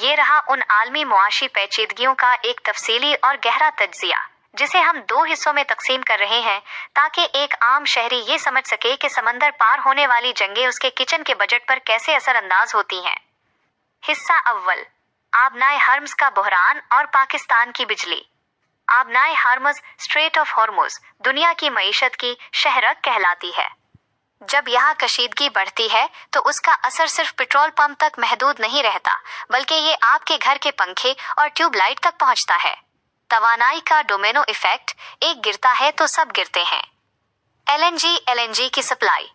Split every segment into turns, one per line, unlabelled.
یہ رہا ان عالمی معاشی پیچیدگیوں کا ایک تفصیلی اور گہرا تجزیہ جسے ہم 2 حصوں میں تقسیم کر رہے ہیں تاکہ ایک عام شہری یہ سمجھ سکے کہ سمندر پار ہونے والی جنگیں اس کے کچن کے بجٹ پر کیسے اثر انداز ہوتی ہیں۔ حصہ اول، آبنائے ہرمز کا بحران اور پاکستان کی بجلی۔ آبنائے ہرمز اسٹریٹ آف ہارمز دنیا کی معیشت کی شہرک کہلاتی ہے۔ جب یہاں کشیدگی بڑھتی ہے تو اس کا اثر صرف پیٹرول پمپ تک محدود نہیں رہتا بلکہ یہ آپ کے گھر کے پنکھے اور ٹیوب لائٹ تک پہنچتا ہے۔ توانائی کا ڈومینو ایفیکٹ، ایک گرتا ہے تو سب گرتے ہیں۔ ایل این جی کی سپلائی۔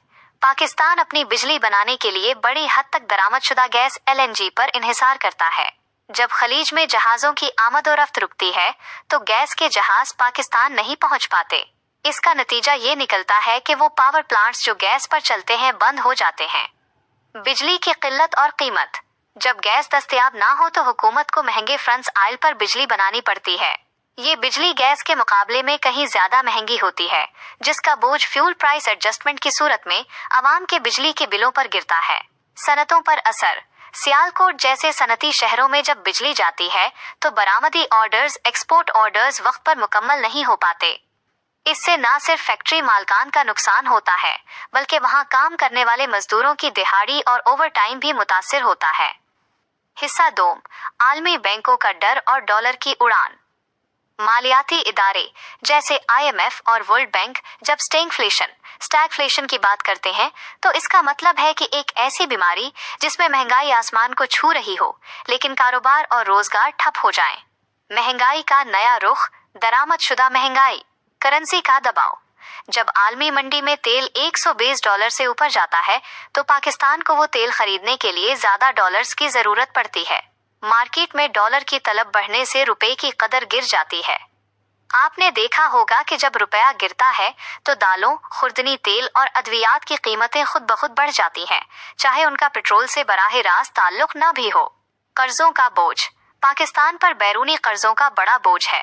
پاکستان اپنی بجلی بنانے کے لیے بڑی حد تک درآمد شدہ گیس LNG پر انحصار کرتا ہے۔ جب خلیج میں جہازوں کی آمد و رفت رکتی ہے تو گیس کے جہاز پاکستان نہیں پہنچ پاتے۔ اس کا نتیجہ یہ نکلتا ہے کہ وہ پاور پلانٹس جو گیس پر چلتے ہیں بند ہو جاتے ہیں۔ بجلی کی قلت اور قیمت۔ جب گیس دستیاب نہ ہو تو حکومت کو مہنگے فرنس آئل پر بجلی بنانی پڑتی ہے۔ یہ بجلی گیس کے مقابلے میں کہیں زیادہ مہنگی ہوتی ہے جس کا بوجھ فیول پرائس ایڈجسٹمنٹ کی صورت میں عوام کے بجلی کے بلوں پر گرتا ہے۔ صنعتوں پر اثر۔ سیالکوٹ جیسے صنعتی شہروں میں جب بجلی جاتی ہے تو برآمدی آرڈرز، ایکسپورٹ آرڈرز وقت پر مکمل نہیں ہو پاتے۔ اس سے نہ صرف فیکٹری مالکان کا نقصان ہوتا ہے بلکہ وہاں کام کرنے والے مزدوروں کی دہاڑی اور اوور ٹائم بھی متاثر ہوتا ہے۔ حصہ دوم، عالمی بینکوں کا ڈر اور ڈالر کی اڑان۔ مالیاتی ادارے جیسے IMF اور ورلڈ بینک جب اسٹیگفلیشن کی بات کرتے ہیں تو اس کا مطلب ہے کہ ایک ایسی بیماری جس میں مہنگائی آسمان کو چھو رہی ہو لیکن کاروبار اور روزگار ٹھپ ہو جائیں۔ مہنگائی کا نیا رخ، درآمد شدہ مہنگائی، کرنسی کا دباؤ۔ جب عالمی منڈی میں تیل $120 سے اوپر جاتا ہے تو پاکستان کو وہ تیل خریدنے کے لیے زیادہ ڈالرز کی ضرورت پڑتی ہے۔ مارکیٹ میں ڈالر کی طلب بڑھنے سے روپے کی قدر گر جاتی ہے۔ آپ نے دیکھا ہوگا کہ جب روپیہ گرتا ہے تو دالوں، خوردنی تیل اور ادویات کی قیمتیں خود بخود بڑھ جاتی ہیں، چاہے ان کا پیٹرول سے براہ راست تعلق نہ بھی ہو۔ قرضوں کا بوجھ۔ پاکستان پر بیرونی قرضوں کا بڑا بوجھ ہے۔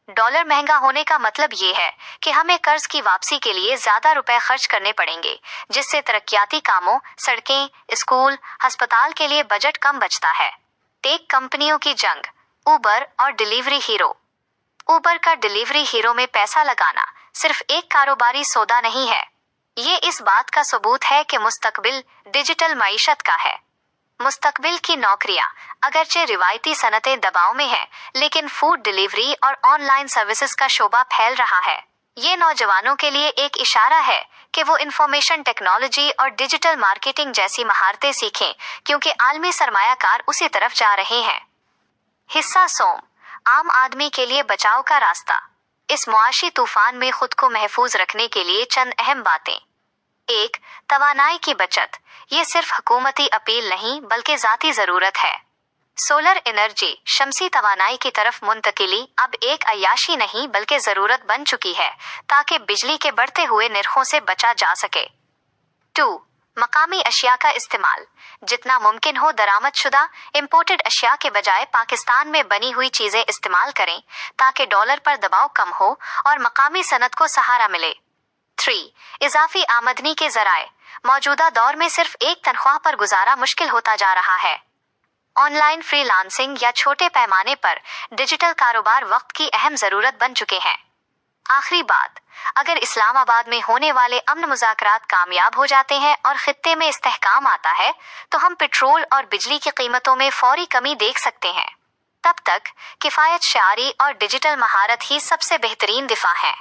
ڈالر مہنگا ہونے کا مطلب یہ ہے کہ ہمیں قرض کی واپسی کے لیے زیادہ روپے خرچ کرنے پڑیں گے جس سے ترقیاتی کاموں، سڑکیں، اسکول، ہسپتال کے لیے بجٹ کم بچتا ہے۔ ٹیک کمپنیوں کی جنگ۔ اوبر اور ڈیلیوری ہیرو۔ اوبر کا ڈیلیوری ہیرو میں پیسہ لگانا صرف ایک کاروباری سودا نہیں ہے، یہ اس بات کا ثبوت ہے کہ مستقبل ڈیجیٹل معیشت کا ہے۔ مستقبل کی نوکریاں، اگرچہ روایتی صنعتیں دباؤ میں ہیں لیکن فوڈ ڈیلیوری اور آن لائن سروسز کا شعبہ پھیل رہا ہے۔ یہ نوجوانوں کے لیے ایک اشارہ ہے کہ وہ انفارمیشن ٹیکنالوجی اور ڈیجیٹل مارکیٹنگ جیسی مہارتیں سیکھیں کیونکہ عالمی سرمایہ کار اسی طرف جا رہے ہیں۔ حصہ سوم، عام آدمی کے لیے بچاؤ کا راستہ۔ اس معاشی طوفان میں خود کو محفوظ رکھنے کے لیے چند اہم باتیں۔ 1. توانائی کی بچت۔ یہ صرف حکومتی اپیل نہیں بلکہ ذاتی ضرورت ہے۔ سولر انرجی، شمسی توانائی کی طرف منتقلی اب ایک عیاشی نہیں بلکہ ضرورت بن چکی ہے تاکہ بجلی کے بڑھتے ہوئے نرخوں سے بچا جا سکے۔ 2. مقامی اشیاء کا استعمال۔ جتنا ممکن ہو درآمد شدہ، امپورٹڈ اشیاء کے بجائے پاکستان میں بنی ہوئی چیزیں استعمال کریں تاکہ ڈالر پر دباؤ کم ہو اور مقامی صنعت کو سہارا ملے۔ 3. اضافی آمدنی کے ذرائع۔ موجودہ دور میں صرف ایک تنخواہ پر گزارا مشکل ہوتا جا رہا ہے۔ آن لائن فری لانسنگ یا چھوٹے پیمانے پر ڈیجیٹل کاروبار وقت کی اہم ضرورت بن چکے ہیں۔ آخری بات، اگر اسلام آباد میں ہونے والے امن مذاکرات کامیاب ہو جاتے ہیں اور خطے میں استحکام آتا ہے تو ہم پیٹرول اور بجلی کی قیمتوں میں فوری کمی دیکھ سکتے ہیں۔ تب تک کفایت شعاری اور ڈیجیٹل مہارت ہی سب سے بہترین دفاع ہے۔